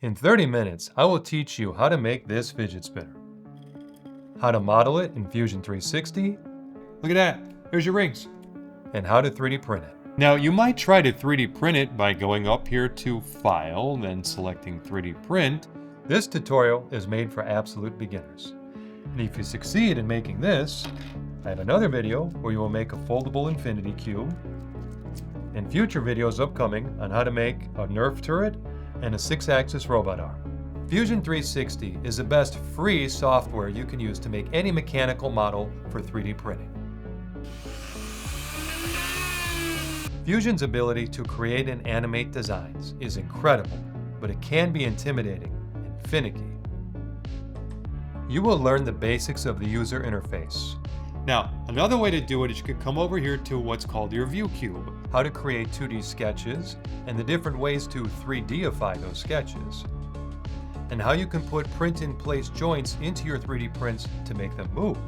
In 30 minutes, I will teach you how to make this fidget spinner, how to model it in Fusion 360, Look at that. There's your rings. and how to 3D print it. Now, you might try to 3D print it by going up here to File, then selecting 3D Print. This tutorial is made for absolute beginners. And if you succeed in making this, I have another video where you will make a foldable infinity cube, and future videos upcoming on how to make a Nerf turret and a 6-axis robot arm. Fusion 360 is the best free software you can use to make any mechanical model for 3D printing. Fusion's ability to create and animate designs is incredible, but it can be intimidating and finicky. You will learn the basics of the user interface, Now, another way to do it is you could come over here to what's called your view cube. how to create 2D sketches, and the different ways to 3Dify those sketches, and how you can put print-in-place joints into your 3D prints to make them move.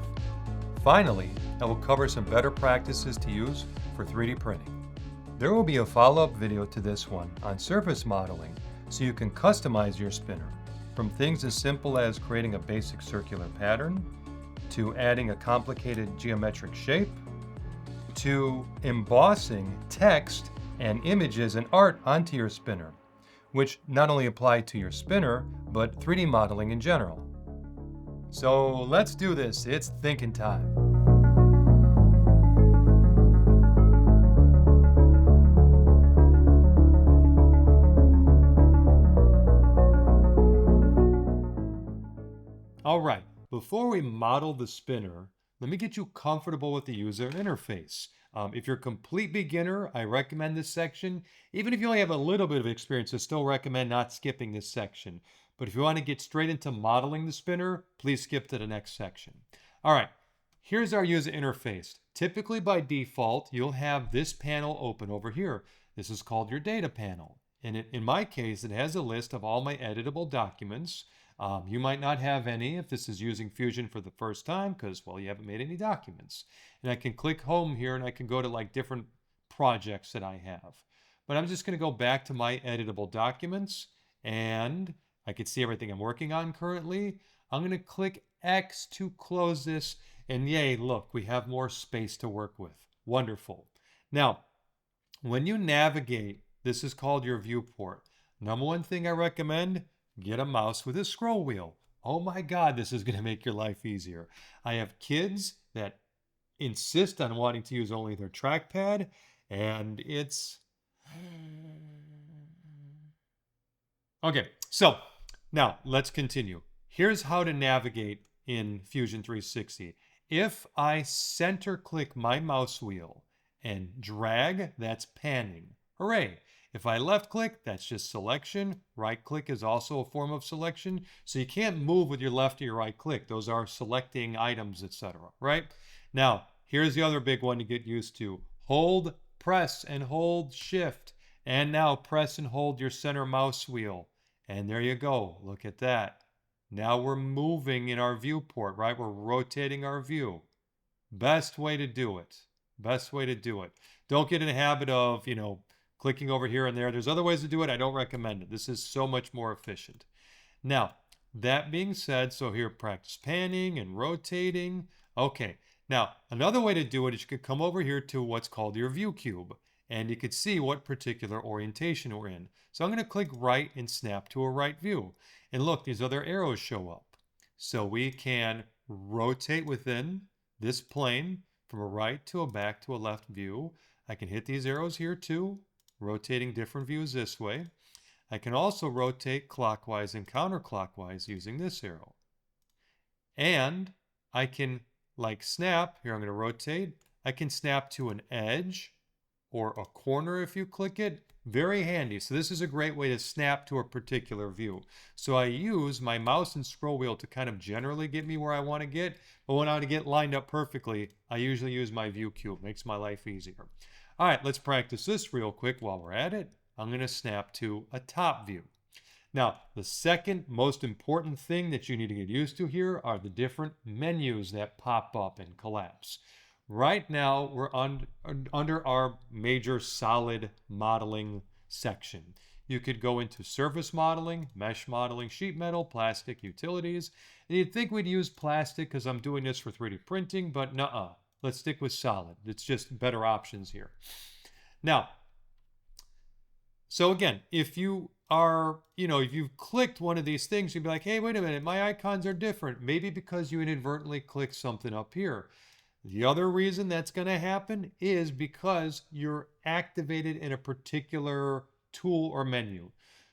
Finally, I will cover some better practices to use for 3D printing. There will be a follow-up video to this one on surface modeling, so you can customize your spinner, from things as simple as creating a basic circular pattern, to adding a complicated geometric shape, to embossing text and images and art onto your spinner, which not only apply to your spinner, but 3D modeling in general. So let's do this, it's thinking time. All right, before we model the spinner, let me get you comfortable with the user interface. If you're a complete beginner, I recommend this section. Even if you only have a little bit of experience, I still recommend not skipping this section. But if you want to get straight into modeling the spinner, please skip to the next section. All right, here's our user interface. Typically by default, you'll have this panel open over here. This is called your data panel. And in my case, it has a list of all my editable documents. You might not have any if this is using Fusion for the first time because, well, you haven't made any documents. And I can click home here and I can go to like different projects that I have. But I'm just going to go back to my editable documents and I can see everything I'm working on currently. I'm going to click X to close this and yay, look, we have more space to work with. Wonderful. Now, when you navigate, this is called your viewport. Number one thing I recommend, get a mouse with a scroll wheel. Oh my God, this is going to make your life easier. I have kids that insist on wanting to use only their trackpad, and it's... Okay, so now let's continue. Here's how to navigate in Fusion 360. If I center click my mouse wheel and drag, that's panning. Hooray! If I left click, that's just selection. Right click is also a form of selection. So you can't move with your left or your right click. Those are selecting items, etc. Right? Now, here's the other big one to get used to. Hold, press, and hold shift. And now press and hold your center mouse wheel. And there you go. Look at that. Now we're moving in our viewport, right? We're rotating our view. Best way to do it. Best way to do it. Don't get in the habit of, clicking over here and there. There's other ways to do it. I don't recommend it. This is so much more efficient. Now, that being said, so here, practice panning and rotating. Okay, now another way to do it is you could come over here to what's called your view cube, and you could see what particular orientation we're in. So I'm going to click right and snap to a right view. And look, these other arrows show up. So we can rotate within this plane from a right to a back to a left view. I can hit these arrows here too, rotating different views this way. I can also rotate clockwise and counterclockwise using this arrow. And I can, like snap, here I'm going to rotate, I can snap to an edge or a corner if you click it. Very handy. So this is a great way to snap to a particular view. So I use my mouse and scroll wheel to kind of generally get me where I want to get, but when I want to get lined up perfectly, I usually use my view cube. Makes my life easier. All right, let's practice this real quick while we're at it. I'm going to snap to a top view. Now, the second most important thing that you need to get used to here are the different menus that pop up and collapse. Right now, we're under our major solid modeling section. You could go into surface modeling, mesh modeling, sheet metal, plastic, utilities. And you'd think we'd use plastic because I'm doing this for 3D printing, but nuh-uh. Let's stick with solid. It's just better options here. Now, so again, if you are, if you've clicked one of these things, you'd be like, hey, wait a minute, my icons are different. Maybe because you inadvertently clicked something up here. The other reason that's going to happen is because you're activated in a particular tool or menu.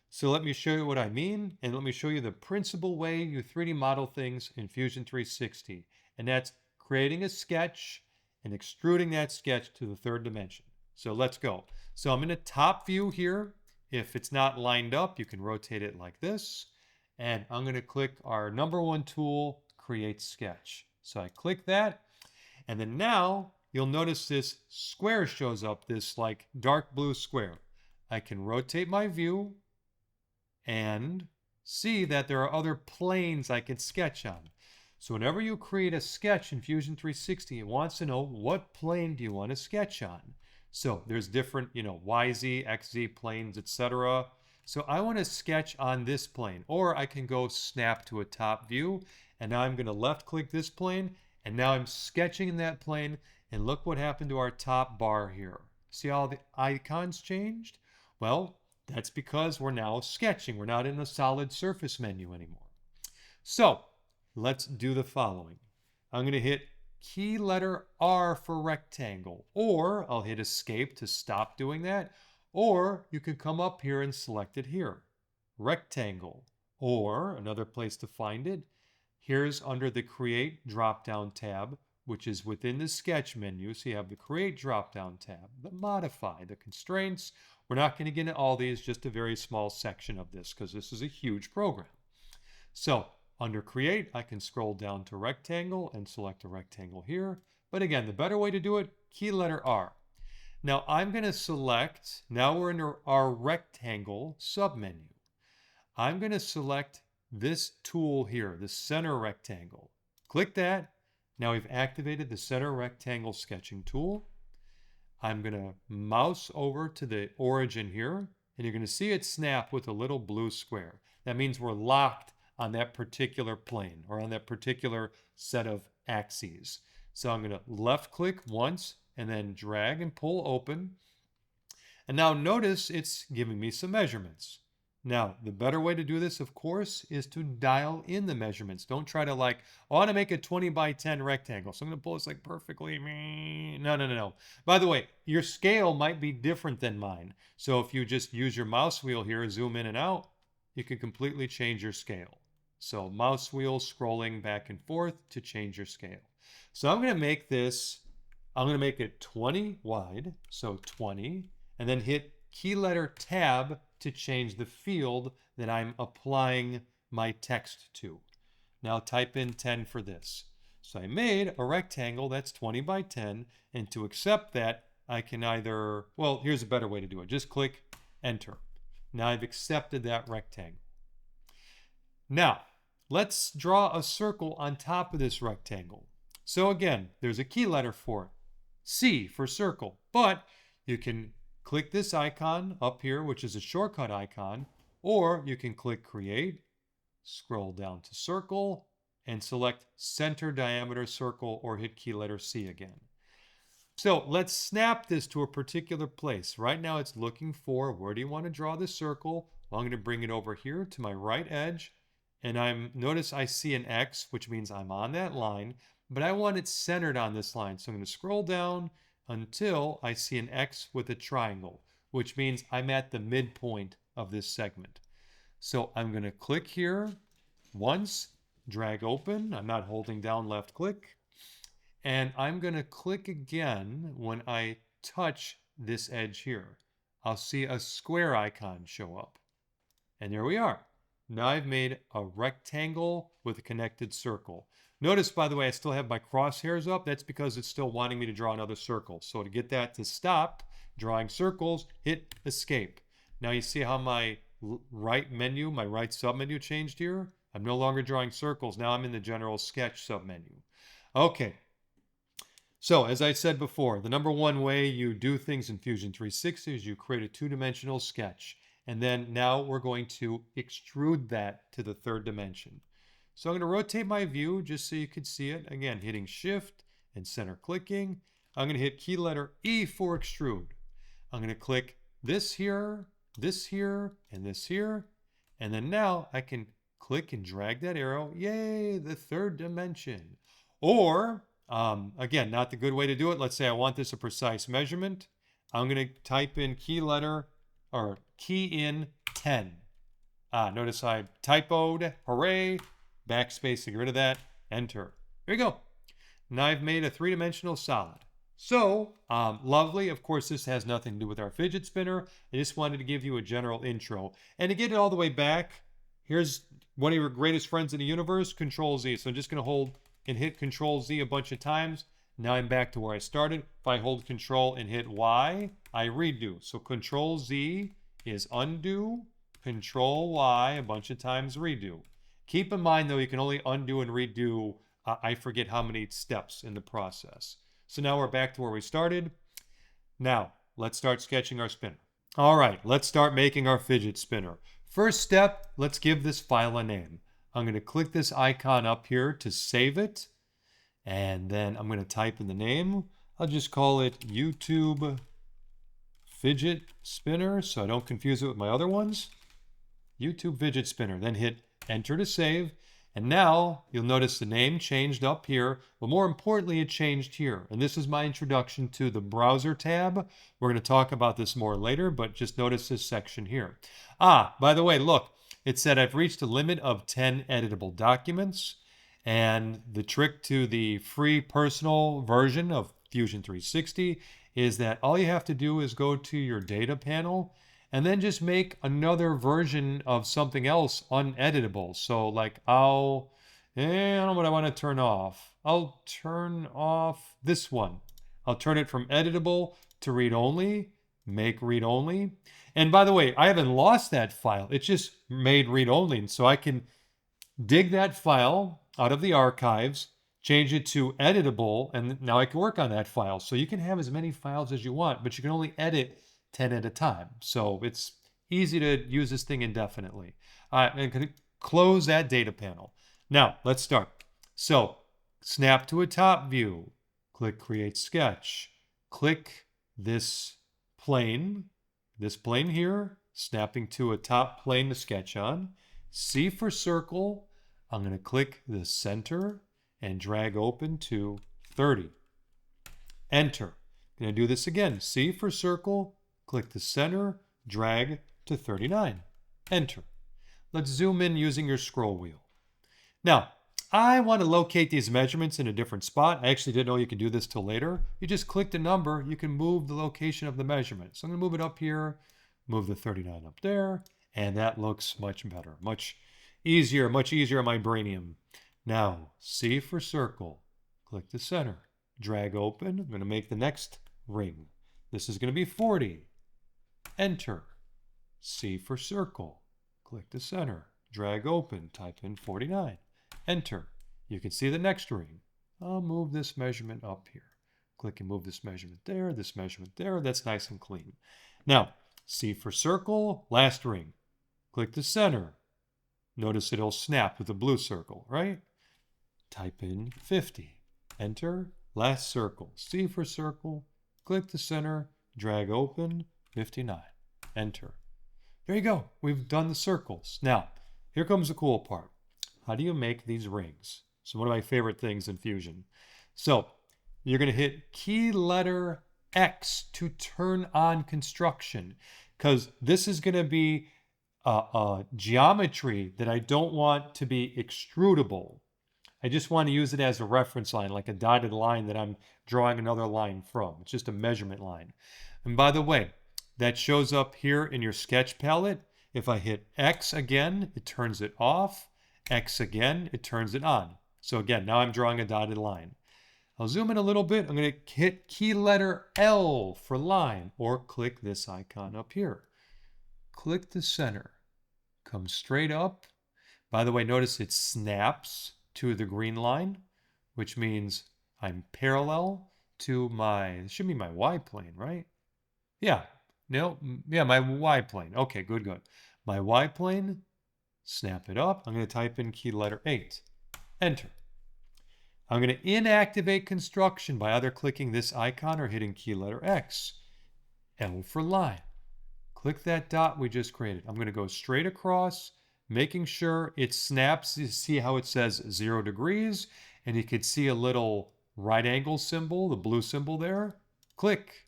So let me show you what I mean, and let me show you the principal way you 3D model things in Fusion 360. And that's creating a sketch and extruding that sketch to the third dimension. So let's go. So I'm in a top view here. If it's not lined up, you can rotate it like this. And I'm going to click our number one tool, Create Sketch. So I click that. And then now you'll notice this square shows up, this like dark blue square. I can rotate my view and see that there are other planes I can sketch on. So whenever you create a sketch in Fusion 360, it wants to know what plane do you want to sketch on. So there's different, YZ, XZ planes, etc. So I want to sketch on this plane, or I can go snap to a top view, and now I'm going to left click this plane, and now I'm sketching in that plane, and look what happened to our top bar here. See how the icons changed? Well, that's because we're now sketching. We're not in the solid surface menu anymore. So let's do the following. I'm going to hit key letter R for rectangle, or I'll hit escape to stop doing that, or you can come up here and select it here, rectangle, or another place to find it. Here's under the Create drop-down tab, which is within the Sketch menu. So you have the Create drop-down tab, the Modify, the Constraints. We're not going to get into all these, just a very small section of this because this is a huge program. So under Create, I can scroll down to Rectangle and select a rectangle here. But again, the better way to do it, key letter R. Now I'm going to select, now we're in our Rectangle submenu. I'm going to select this tool here, the center rectangle. Click that. Now we've activated the center rectangle sketching tool. I'm going to mouse over to the origin here, and you're going to see it snap with a little blue square. That means we're locked on that particular plane or on that particular set of axes. So I'm going to left click once and then drag and pull open. And now notice it's giving me some measurements. Now, the better way to do this, of course, is to dial in the measurements. Don't try to I want to make a 20 by 10 rectangle, so I'm going to pull this perfectly. No. By the way, your scale might be different than mine. So if you just use your mouse wheel here, zoom in and out, you can completely change your scale. So mouse wheel scrolling back and forth to change your scale. So I'm going to make this, I'm going to make it 20 wide, so 20, and then hit key letter tab to change the field that I'm applying my text to. Now type in 10 for this. So I made a rectangle that's 20 by 10, and to accept that, I can either, well, here's a better way to do it. Just click enter. Now I've accepted that rectangle. Now, let's draw a circle on top of this rectangle. So again, there's a key letter for it, C for circle, but you can click this icon up here, which is a shortcut icon, or you can click Create, scroll down to Circle, and select Center Diameter Circle, or hit key letter C again. So let's snap this to a particular place. Right now it's looking for, where do you want to draw the circle? Well, I'm going to bring it over here to my right edge, and notice I see an X, which means I'm on that line, but I want it centered on this line. So I'm going to scroll down until I see an X with a triangle, which means I'm at the midpoint of this segment. So I'm going to click here once, drag open. I'm not holding down left click. And I'm going to click again when I touch this edge here. I'll see a square icon show up. And there we are. Now I've made a rectangle with a connected circle. Notice, by the way, I still have my crosshairs up. That's because it's still wanting me to draw another circle. So to get that to stop drawing circles, hit escape. Now you see how my right menu, my right submenu changed here? I'm no longer drawing circles. Now I'm in the general sketch submenu. Okay. So as I said before, the number one way you do things in Fusion 360 is you create a two-dimensional sketch. And then now we're going to extrude that to the third dimension. So I'm going to rotate my view just so you can see it. Again, hitting Shift and center clicking. I'm going to hit key letter E for extrude. I'm going to click this here, and this here. And then now I can click and drag that arrow. Yay, the third dimension. Or, again, not the good way to do it. Let's say I want this a precise measurement. I'm going to type in key in 10. Notice I typoed. Hooray. Backspace to get rid of that. Enter. There you go. Now I've made a three-dimensional solid. So, lovely. Of course, this has nothing to do with our fidget spinner. I just wanted to give you a general intro. And to get it all the way back, here's one of your greatest friends in the universe, Control Z. So I'm just going to hold and hit Control Z a bunch of times. Now I'm back to where I started. If I hold Control and hit Y, I redo. So Control Z is undo, Control Y a bunch of times redo. Keep in mind, though, you can only undo and redo, I forget how many steps in the process. So now we're back to where we started. Now, let's start sketching our spinner. All right, let's start making our fidget spinner. First step, let's give this file a name. I'm going to click this icon up here to save it. And then I'm going to type in the name. I'll just call it YouTube Fidget Spinner so I don't confuse it with my other ones. YouTube Fidget Spinner. Then hit Enter to save. And now you'll notice the name changed up here, but more importantly, it changed here. And this is my introduction to the browser tab. We're going to talk about this more later, but just notice this section here. By the way, look, it said I've reached a limit of 10 editable documents. And the trick to the free personal version of Fusion 360 is that all you have to do is go to your data panel and then just make another version of something else uneditable. So like I don't know what I want to turn off. I'll turn off this one. I'll turn it from editable to read only, make read only. And by the way, I haven't lost that file. It's just made read only. So I can dig that file out of the archives, change it to editable, and now I can work on that file. So you can have as many files as you want, but you can only edit 10 at a time. So it's easy to use this thing indefinitely. I'm going to close that data panel. Now, let's start. So, snap to a top view. Click Create Sketch. Click this plane here, snapping to a top plane to sketch on. C for circle. I'm going to click the center and drag open to 30. Enter. I'm going to do this again. C for circle. Click the center, drag to 39. Enter. Let's zoom in using your scroll wheel. Now, I want to locate these measurements in a different spot. I actually didn't know you could do this till later. You just click the number, you can move the location of the measurement. So I'm going to move it up here, move the 39 up there, and that looks much better, much easier on my brainium. Now, C for circle, click the center, drag open. I'm going to make the next ring. This is going to be 40. Enter. C for circle. Click the center. Drag open. Type in 49. Enter. You can see the next ring. I'll move this measurement up here. Click and move this measurement there, this measurement there. That's nice and clean. Now, C for circle, last ring. Click the center. Notice it'll snap with a blue circle, right? Type in 50. Enter. Last circle. C for circle. Click the center. Drag open. 59. Enter. There you go. We've done the circles. Now, here comes the cool part. How do you make these rings? So one of my favorite things in Fusion. So you're going to hit key letter X to turn on construction, because this is going to be a geometry that I don't want to be extrudable. I just want to use it as a reference line, like a dotted line that I'm drawing another line from. It's just a measurement line. And by the way, that shows up here in your sketch palette. If I hit X again, it turns it off. X again, it turns it on. So again, now I'm drawing a dotted line. I'll zoom in a little bit. I'm going to hit key letter L for line, or click this icon up here. Click the center. Come straight up. By the way, notice it snaps to the green line, which means I'm parallel to it should be my Y plane, right? Yeah, No, yeah, my Y plane. Okay, good, good. My Y plane, snap it up. I'm going to type in key letter 8. Enter. I'm going to inactivate construction by either clicking this icon or hitting key letter X. L for line. Click that dot we just created. I'm going to go straight across, making sure it snaps. You see how it says 0 degrees, and you can see a little right angle symbol, the blue symbol there. Click.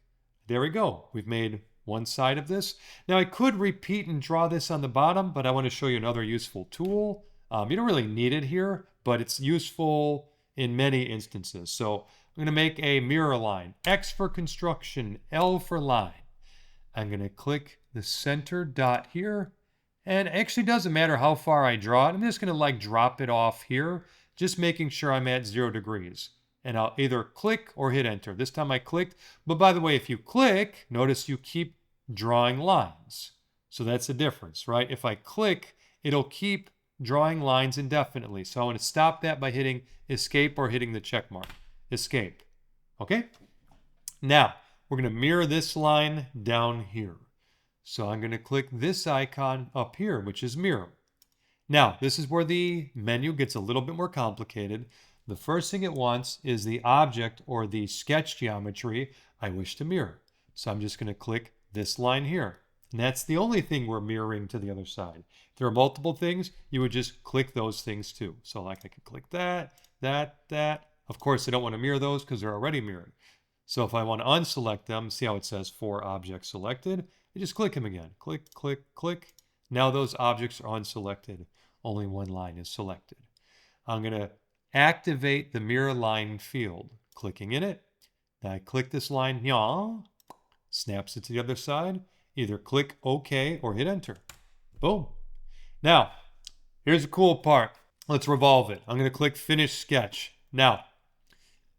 There we go. We've made one side of this. Now I could repeat and draw this on the bottom, but I want to show you another useful tool. You don't really need it here, but it's useful in many instances. So I'm going to make a mirror line. X for construction, L for line. I'm going to click the center dot here. And it actually doesn't matter how far I draw it. I'm just going to like drop it off here, just making sure I'm at 0 degrees. And I'll either click or hit enter. This time I clicked. But by the way, if you click, notice you keep drawing lines. So that's the difference, right? If I click, it'll keep drawing lines indefinitely. So I want to stop that by hitting escape or hitting the check mark. Escape. Okay? Now, we're going to mirror this line down here. So I'm going to click this icon up here, which is mirror. Now, this is where the menu gets a little bit more complicated. The first thing it wants is the object or the sketch geometry I wish to mirror. So I'm just going to click this line here. And that's the only thing we're mirroring to the other side. If there are multiple things, you would just click those things too. So like I could click that, that. Of course, I don't want to mirror those because they're already mirrored. So if I want to unselect them, see how it says 4 objects selected? I just click them again. Click, click, click. Now those objects are unselected. Only one line is selected. I'm going to activate the mirror line field. Clicking in it. Now I click this line, snaps it to the other side. Either click OK or hit enter. Boom. Now, here's the cool part. Let's revolve it. I'm going to click Finish Sketch. Now,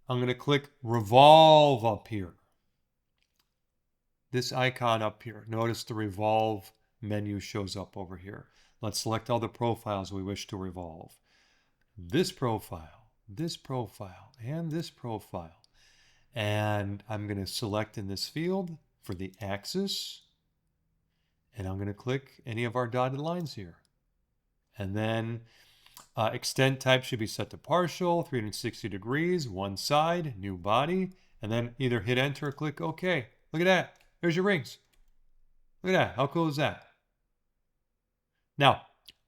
I'm going to click Revolve up here. This icon up here. Notice the Revolve menu shows up over here. Let's select all the profiles we wish to revolve. This profile, and this profile. And I'm going to select in this field for the axis. And I'm going to click any of our dotted lines here. And then extend type should be set to partial, 360 degrees, one side, new body. And then either hit enter or click OK. Look at that. There's your rings. Look at that. How cool is that? Now,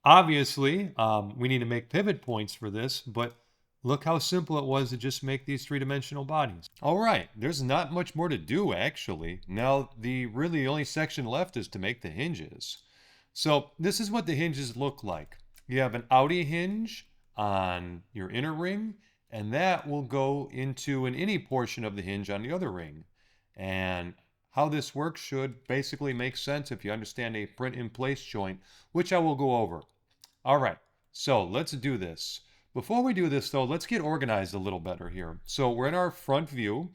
obviously, we need to make pivot points for this, but look how simple it was to just make these three-dimensional bodies. All right, there's not much more to do, actually. Now, the only section left is to make the hinges. So this is what the hinges look like. You have an outie hinge on your inner ring, and that will go into an innie portion of the hinge on the other ring. And how this works should basically make sense if you understand a print-in-place joint, which I will go over. All right, so let's do this. Before we do this, though, let's get organized a little better here. So we're in our front view.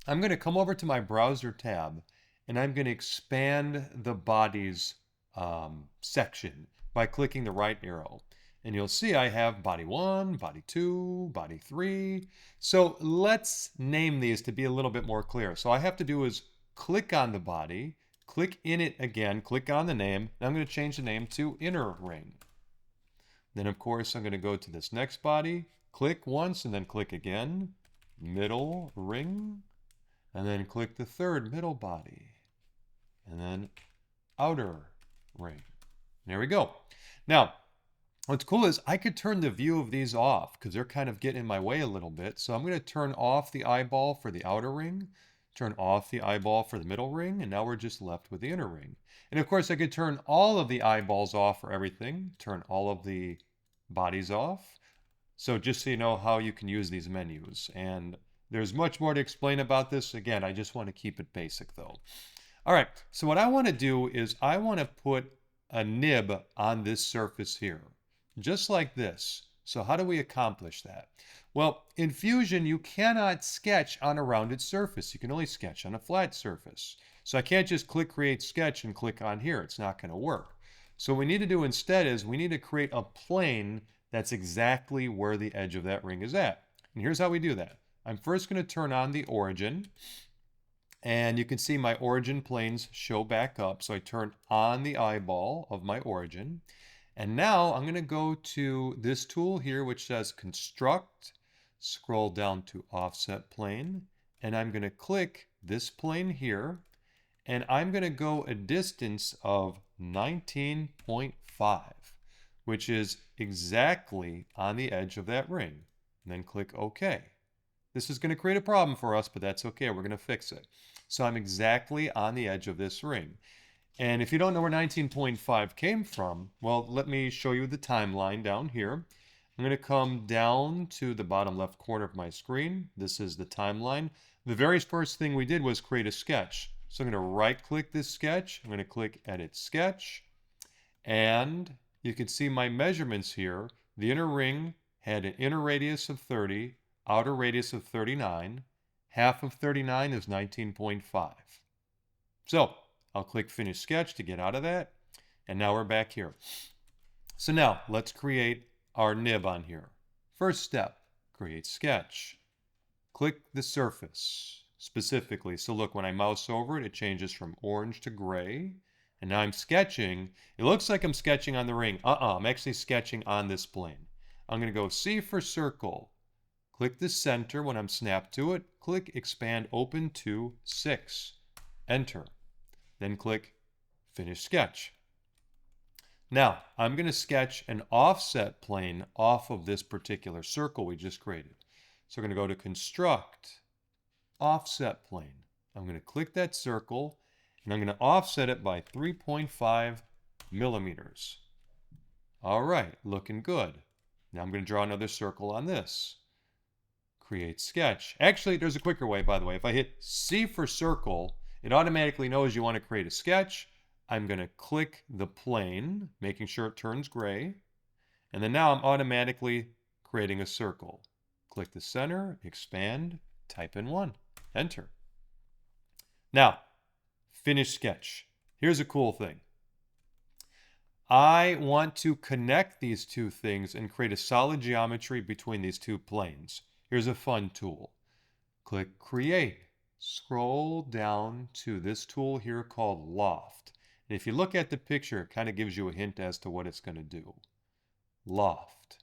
I'm going to come over to my browser tab, and I'm going to expand the bodies section by clicking the right arrow. And you'll see I have body 1, body 2, body 3. So let's name these to be a little bit more clear. So all I have to do is click on the body, click in it again, click on the name, and I'm going to change the name to inner ring. Then, of course, I'm going to go to this next body, click once, and then click again, middle ring, and then click the third middle body, and then outer ring. There we go. Now, what's cool is I could turn the view of these off because they're kind of getting in my way a little bit. So I'm going to turn off the eyeball for the outer ring, turn off the eyeball for the middle ring, and now we're just left with the inner ring. And of course, I could turn all of the eyeballs off for everything, turn all of the bodies off. So just so you know how you can use these menus. And there's much more to explain about this. Again, I just want to keep it basic though. All right, so what I want to do is I want to put a nib on this surface here, just like this. So how do we accomplish that? Well, in Fusion, you cannot sketch on a rounded surface. You can only sketch on a flat surface. So I can't just click Create Sketch and click on here. It's not going to work. So what we need to do instead is we need to create a plane that's exactly where the edge of that ring is at. And here's how we do that. I'm first going to turn on the origin. And you can see my origin planes show back up. So I turn on the eyeball of my origin. And now I'm going to go to this tool here, which says Construct, scroll down to Offset Plane, and I'm going to click this plane here, and I'm going to go a distance of 19.5, which is exactly on the edge of that ring. And then click OK. This is going to create a problem for us, but that's okay. We're going to fix it. So I'm exactly on the edge of this ring. And if you don't know where 19.5 came from, well, let me show you the timeline down here. I'm going to come down to the bottom left corner of my screen. This is the timeline. The very first thing we did was create a sketch. So I'm going to right-click this sketch. I'm going to click Edit Sketch. And you can see my measurements here. The inner ring had an inner radius of 30, outer radius of 39. Half of 39 is 19.5. So I'll click Finish Sketch to get out of that. And now we're back here. So now let's create our nib on here. First step, create sketch. Click the surface specifically. So look, when I mouse over it, it changes from orange to gray. And now I'm sketching. It looks like I'm sketching on the ring. I'm actually sketching on this plane. I'm going to go C for circle. Click the center when I'm snapped to it. Click Expand Open to 6. Enter. Then click Finish Sketch. Now, I'm going to sketch an offset plane off of this particular circle we just created. So we're going to go to Construct, Offset Plane. I'm going to click that circle, and I'm going to offset it by 3.5 millimeters. All right, looking good. Now I'm going to draw another circle on this. Create sketch. Actually, there's a quicker way, by the way. If I hit C for circle, it automatically knows you want to create a sketch. I'm going to click the plane, making sure it turns gray. And then now I'm automatically creating a circle. Click the center, expand, type in 1. Enter. Now, finish sketch. Here's a cool thing. I want to connect these two things and create a solid geometry between these two planes. Here's a fun tool. Click Create. Scroll down to this tool here called Loft. And if you look at the picture, it kind of gives you a hint as to what it's going to do. Loft.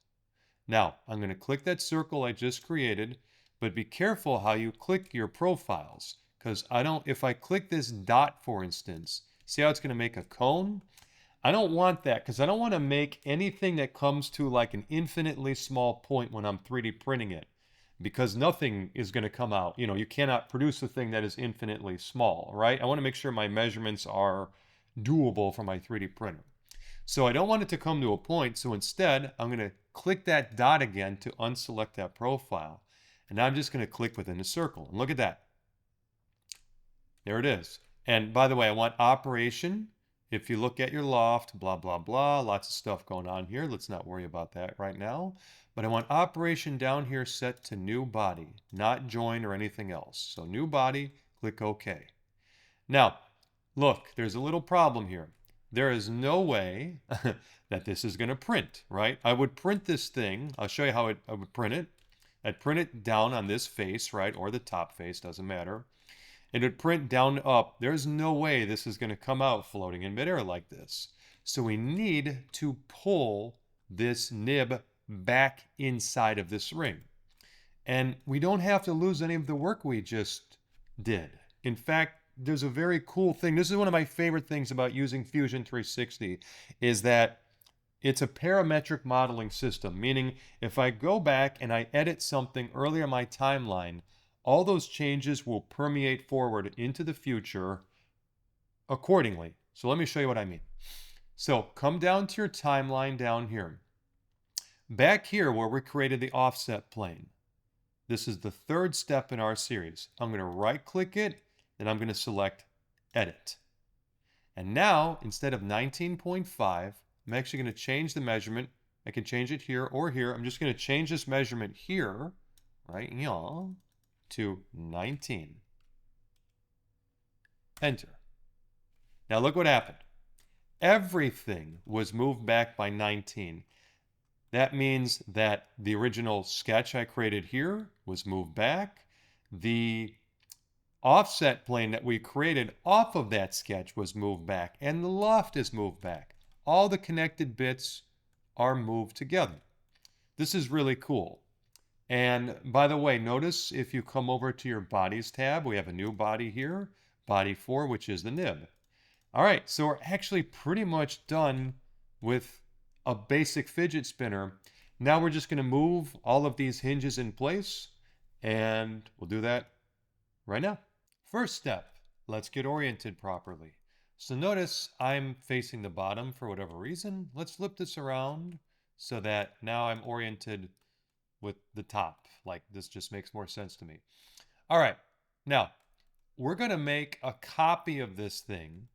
Now, I'm going to click that circle I just created, but be careful how you click your profiles, because if I click this dot, for instance, see how it's going to make a cone? I don't want that, because I don't want to make anything that comes to like an infinitely small point when I'm 3D printing it, because nothing is going to come out. You know, you cannot produce a thing that is infinitely small, right? I want to make sure my measurements are doable for my 3D printer. So I don't want it to come to a point, so instead I'm going to click that dot again to unselect that profile. And now I'm just going to click within the circle. And look at that. There it is. And by the way, I want operation. If you look at your loft, blah, blah, blah, lots of stuff going on here. Let's not worry about that right now. But I want operation down here set to new body, not join or anything else. So new body, click OK. Now, look, there's a little problem here. There is no way that this is going to print, right? I would print this thing. I'll show you how I would print it. I'd print it down on this face, right? Or the top face, doesn't matter. It would print down up. There's no way this is going to come out floating in midair like this. So we need to pull this nib back inside of this ring. And we don't have to lose any of the work we just did. In fact, there's a very cool thing. This is one of my favorite things about using Fusion 360 is that it's a parametric modeling system, meaning if I go back and I edit something earlier in my timeline, all those changes will permeate forward into the future accordingly. So let me show you what I mean. So come down to your timeline down here. Back here where we created the offset plane. This is the third step in our series. I'm going to right click it, then I'm going to select Edit. And now, instead of 19.5, I'm actually going to change the measurement. I can change it here or here. I'm just going to change this measurement here, right, to 19. Enter. Now look what happened. Everything was moved back by 19. That means that the original sketch I created here was moved back. The offset plane that we created off of that sketch was moved back, and the loft is moved back. All the connected bits are moved together. This is really cool. And by the way, notice if you come over to your bodies tab, we have a new body here, body 4, which is the nib. All right, so we're actually pretty much done with a basic fidget spinner. Now we're just going to move all of these hinges in place, and we'll do that right now. First step, let's get oriented properly. So notice I'm facing the bottom for whatever reason. Let's flip this around so that now I'm oriented with the top. Like this just makes more sense to me. All right, now we're going to make a copy of this thing,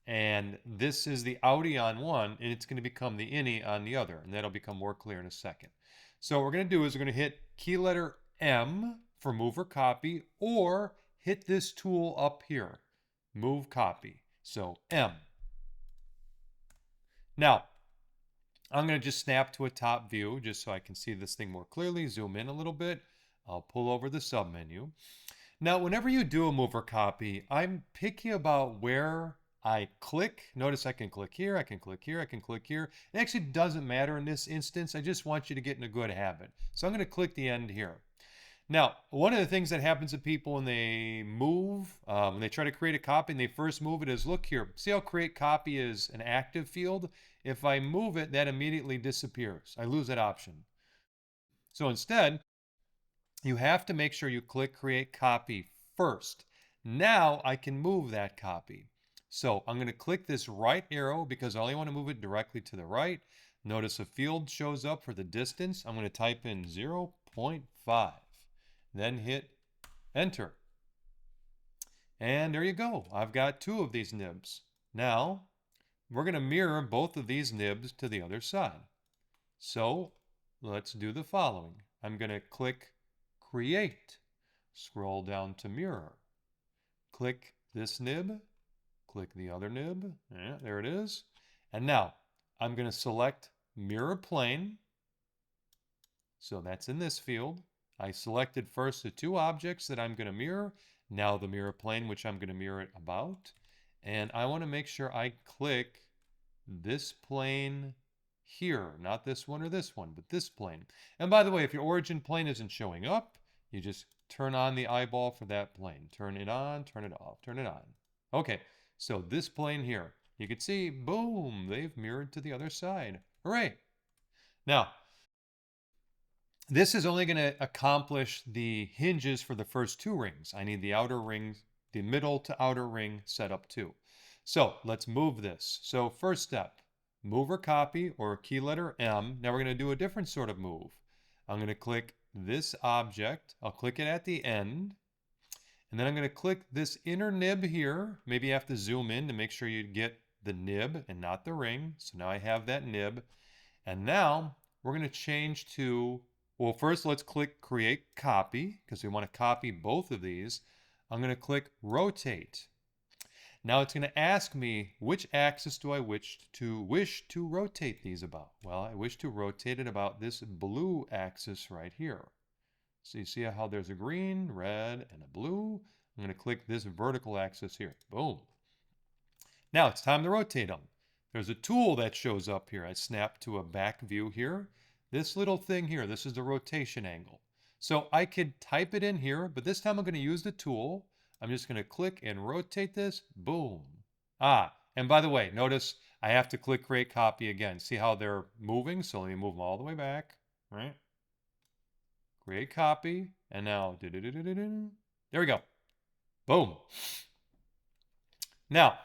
and this is the outie on one, and it's going to become the innie on the other, and that'll become more clear in a second. So what we're going to do is we're going to hit key letter M for move or copy, or hit this tool up here, move copy. So M. Now, I'm going to just snap to a top view just so I can see this thing more clearly. Zoom in a little bit. I'll pull over the submenu. Now, whenever you do a move or copy, I'm picky about where I click. Notice I can click here, I can click here, I can click here. It actually doesn't matter in this instance. I just want you to get in a good habit. So I'm going to click the end here. Now, one of the things that happens to people when they move, when they try to create a copy and they first move it is, look here, see how create copy is an active field? If I move it, that immediately disappears. I lose that option. So instead, you have to make sure you click create copy first. Now I can move that copy. So I'm going to click this right arrow because I only want to move it directly to the right. Notice a field shows up for the distance. I'm going to type in 0.5. Then hit enter. And there you go. I've got 2 of these nibs. Now, we're going to mirror both of these nibs to the other side. So, let's do the following. I'm going to click create. Scroll down to mirror. Click this nib. Click the other nib. Yeah, there it is. And now, I'm going to select mirror plane. So that's in this field. I selected first the 2 objects that I'm going to mirror. Now the mirror plane, which I'm going to mirror it about. And I want to make sure I click this plane here. Not this one or this one, but this plane. And by the way, if your origin plane isn't showing up, you just turn on the eyeball for that plane. Turn it on, turn it off, turn it on. Okay, so this plane here. You can see, boom, they've mirrored to the other side. Hooray! Now, this is only going to accomplish the hinges for the first 2 rings. I need the outer ring, the middle to outer ring set up too. So let's move this. So first step, move or copy or key letter M. Now we're going to do a different sort of move. I'm going to click this object. I'll click it at the end. And then I'm going to click this inner nib here. Maybe you have to zoom in to make sure you get the nib and not the ring. So now I have that nib. And now we're going to change to, well, first let's click create copy because we want to copy both of these. I'm going to click rotate. Now it's going to ask me which axis do I wish to rotate these about. Well, I wish to rotate it about this blue axis right here. So you see how there's a green, red, and a blue. I'm going to click this vertical axis here. Boom. Now it's time to rotate them. There's a tool that shows up here. I snap to a back view here. This little thing here, this is the rotation angle. So I could type it in here, but this time I'm going to use the tool. I'm just going to click and rotate this. Boom. And by the way, notice I have to click create copy again. See how they're moving? So let me move them all the way back. Right? Create copy. And now, there we go. Boom. Now,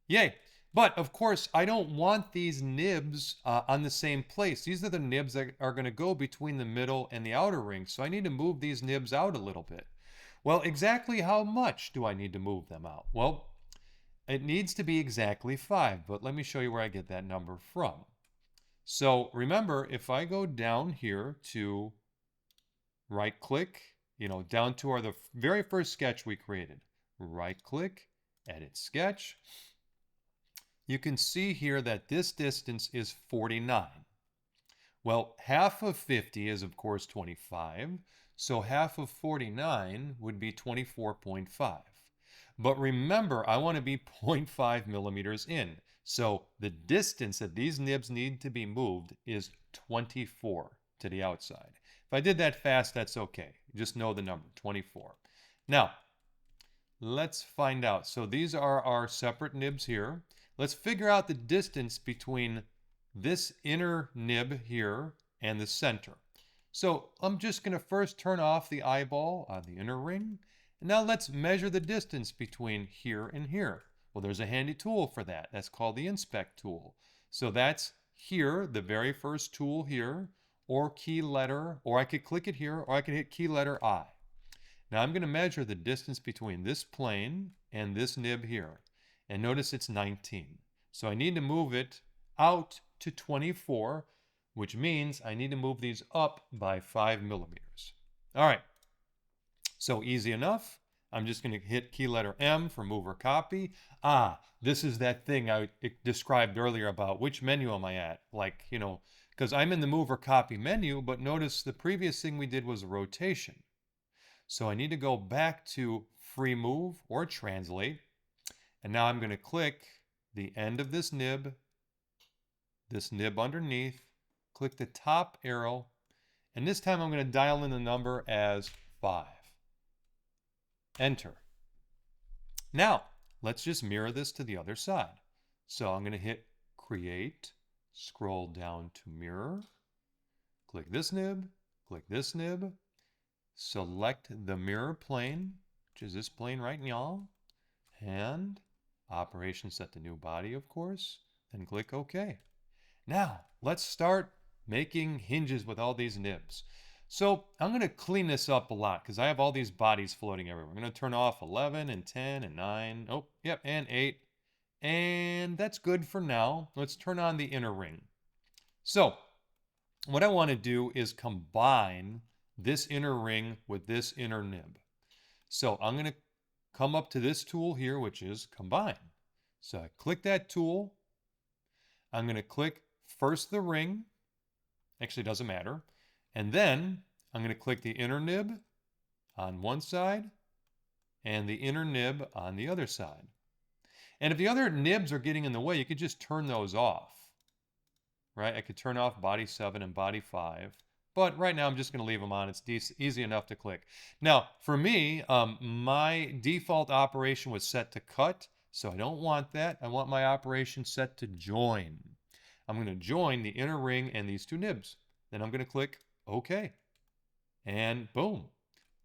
yay. But of course, I don't want these nibs on the same place. These are the nibs that are going to go between the middle and the outer ring. So I need to move these nibs out a little bit. Well, exactly how much do I need to move them out? Well, it needs to be exactly 5, but let me show you where I get that number from. So remember, if I go down here to right click, down to the very first sketch we created, right click, edit sketch, you can see here that this distance is 49. Well, half of 50 is of course 25. So half of 49 would be 24.5. But remember, I want to be 0.5 millimeters in. So the distance that these nibs need to be moved is 24 to the outside. If I did that fast, that's okay. Just know the number, 24. Now, let's find out. So these are our separate nibs here. Let's figure out the distance between this inner nib here and the center. So I'm just going to first turn off the eyeball on the inner ring. And now let's measure the distance between here and here. Well, there's a handy tool for that. That's called the inspect tool. So that's here, the very first tool here, or key letter, or I could click it here, or I can hit key letter I. Now I'm going to measure the distance between this plane and this nib here. And notice it's 19. So I need to move it out to 24, which means I need to move these up by 5 millimeters. All right. So easy enough. I'm just going to hit key letter M for move or copy. This is that thing I described earlier about which menu am I at? Like, you know, because I'm in the move or copy menu, but notice the previous thing we did was rotation. So I need to go back to free move or translate. And now I'm going to click the end of this nib underneath, click the top arrow, and this time I'm going to dial in the number as 5. Enter. Now, let's just mirror this to the other side. So I'm going to hit create, scroll down to mirror, click this nib, select the mirror plane, which is this plane right now, and operation set to new body, of course, then click OK. Now, let's start making hinges with all these nibs. So I'm going to clean this up a lot because I have all these bodies floating everywhere. I'm going to turn off 11 and 10 and 9. Oh, yep, and 8. And that's good for now. Let's turn on the inner ring. So what I want to do is combine this inner ring with this inner nib. So I'm going to come up to this tool here, which is combine. So I click that tool. I'm going to click first the ring. Actually, it doesn't matter. And then I'm going to click the inner nib on one side and the inner nib on the other side. And if the other nibs are getting in the way, you could just turn those off. Right? I could turn off body 7 and body 5. But right now I'm just going to leave them on. It's easy enough to click. Now, for me, my default operation was set to cut. So I don't want that. I want my operation set to join. I'm going to join the inner ring and these two nibs. Then I'm going to click OK. And boom.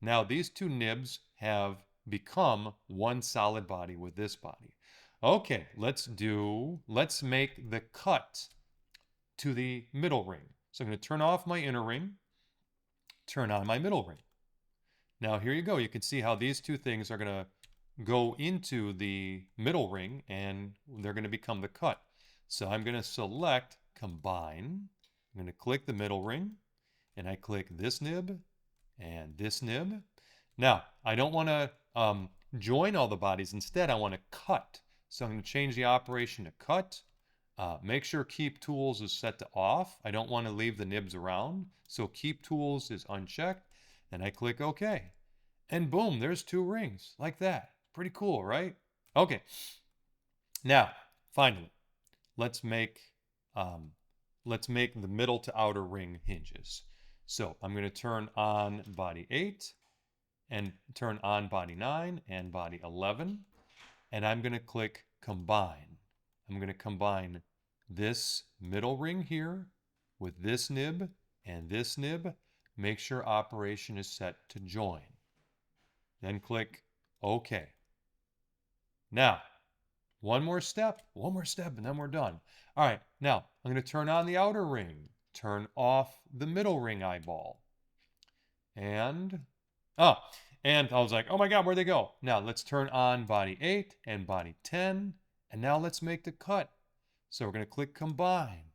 Now these two nibs have become one solid body with this body. Okay, let's make the cut to the middle ring. So I'm going to turn off my inner ring, turn on my middle ring. Now here you go. You can see how these two things are going to go into the middle ring and they're going to become the cut. So I'm going to select combine. I'm going to click the middle ring and I click this nib and this nib. Now I don't want to join all the bodies. Instead, I want to cut. So I'm going to change the operation to cut. Make sure keep tools is set to off. I don't want to leave the nibs around. So keep tools is unchecked. And I click OK. And boom, there's two rings like that. Pretty cool, right? Okay. Now, finally, let's make the middle to outer ring hinges. So I'm going to turn on body 8 and turn on body 9 and body 11. And I'm going to click combine. I'm going to combine this middle ring here with this nib and this nib. Make sure operation is set to join. Then click OK. Now, one more step, and then we're done. All right, now I'm going to turn on the outer ring, turn off the middle ring eyeball. And I was like, oh my God, where'd they go? Now let's turn on body 8 and body 10. And now let's make the cut. So we're going to click combine.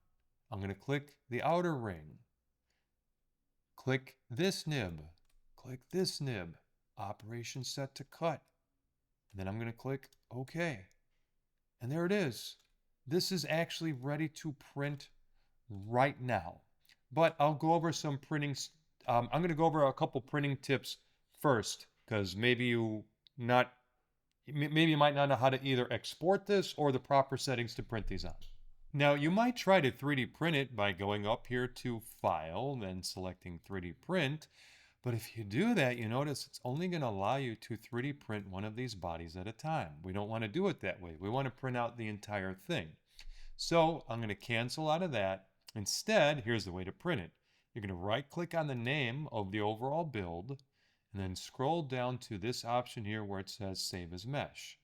I'm going to click the outer ring. Click this nib. Click this nib. Operation set to cut. And then I'm going to click OK. And there it is. This is actually ready to print right now. But I'll go over some printing I'm going to go over a couple printing tips first, because maybe you might not know how to either export this or the proper settings to print these on. Now, you might try to 3D print it by going up here to File, then selecting 3D Print. But if you do that, you notice it's only going to allow you to 3D print one of these bodies at a time. We don't want to do it that way. We want to print out the entire thing. So I'm going to cancel out of that. Instead, here's the way to print it. You're going to right-click on the name of the overall build, and then scroll down to this option here where it says Save as Mesh.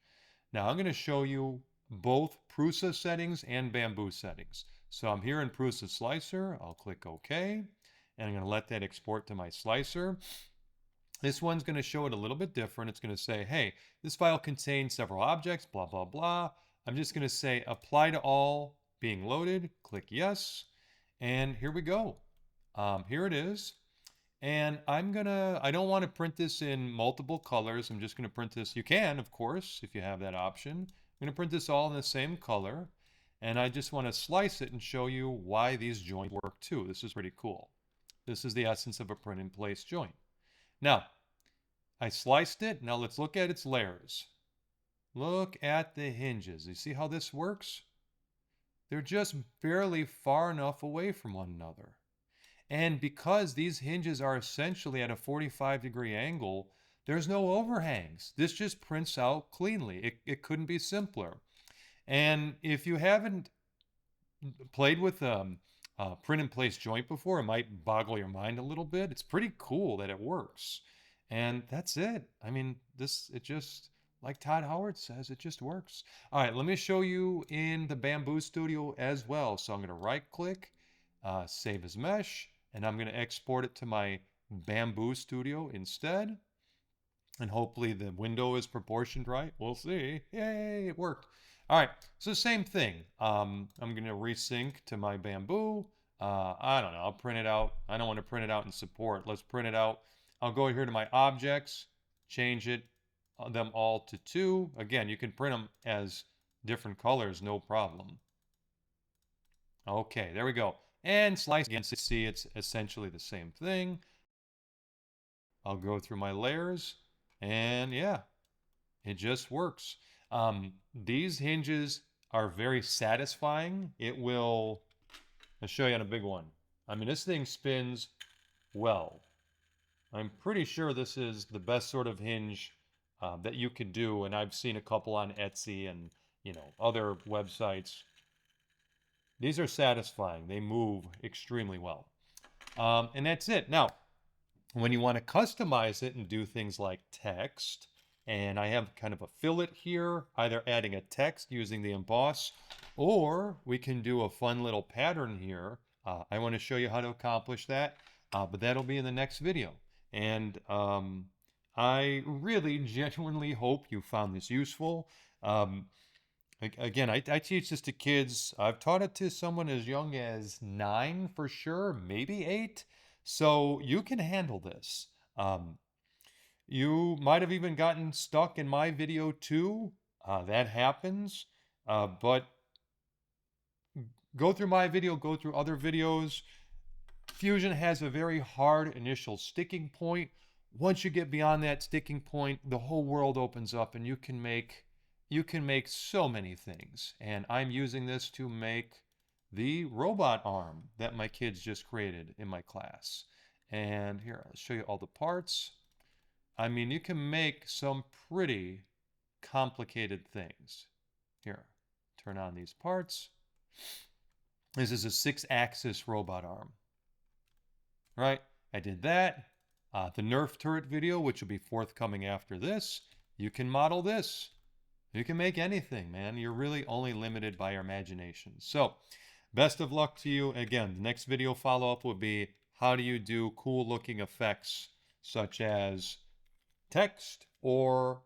Now I'm going to show you both Prusa settings and Bambu settings. So I'm here in Prusa Slicer. I'll click OK, and I'm going to let that export to my slicer. This one's going to show it a little bit different. It's going to say, hey, this file contains several objects, blah, blah, blah. I'm just going to say apply to all, being loaded, click yes, and here we go. Here it is. And I don't want to print this in multiple colors. I'm just going to print this. You can, of course, if you have that option. I'm going to print this all in the same color. And I just want to slice it and show you why these joints work too. This is pretty cool. This is the essence of a print in place joint. Now, I sliced it. Now let's look at its layers. Look at the hinges. You see how this works? They're just barely far enough away from one another. And because these hinges are essentially at a 45-degree angle, there's no overhangs. This just prints out cleanly. It couldn't be simpler. And if you haven't played with a print-in-place joint before, it might boggle your mind a little bit. It's pretty cool that it works. And that's it. I mean, it just, like Todd Howard says, it just works. All right, let me show you in the Bambu Studio as well. So I'm going to right-click, Save as Mesh, and I'm going to export it to my Bambu Studio instead. And hopefully the window is proportioned right. We'll see. Yay, it worked. All right, so same thing. I'm going to resync to my Bambu. I don't know, I'll print it out. I don't want to print it out in support. Let's print it out. I'll go here to my objects, change them all to 2. Again, you can print them as different colors, no problem. Okay, there we go. And slice again to see it's essentially the same thing. I'll go through my layers, and yeah, it just works. These hinges are very satisfying. I'll show you on a big one. I mean, this thing spins well. I'm pretty sure this is the best sort of hinge that you could do, and I've seen a couple on Etsy and other websites. These are satisfying. They move extremely well. And that's it. Now, when you want to customize it and do things like text, and I have kind of a fillet here, either adding a text using the emboss, or we can do a fun little pattern here. I want to show you how to accomplish that, but that'll be in the next video. And I really genuinely hope you found this useful. Again, I teach this to kids. I've taught it to someone as young as 9 for sure, maybe 8. So you can handle this. You might have even gotten stuck in my video too. That happens. But go through my video, go through other videos. Fusion has a very hard initial sticking point. Once you get beyond that sticking point, the whole world opens up and you can make so many things. And I'm using this to make the robot arm that my kids just created in my class. And here, I'll show you all the parts. I mean, you can make some pretty complicated things. Here, turn on these parts. This is a 6-axis robot arm. Right? I did that. The Nerf turret video, which will be forthcoming after this, you can model this. You can make anything, man. You're really only limited by your imagination. So, best of luck to you. Again, the next video follow-up will be how do you do cool-looking effects such as text or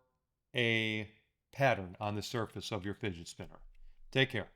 a pattern on the surface of your fidget spinner. Take care.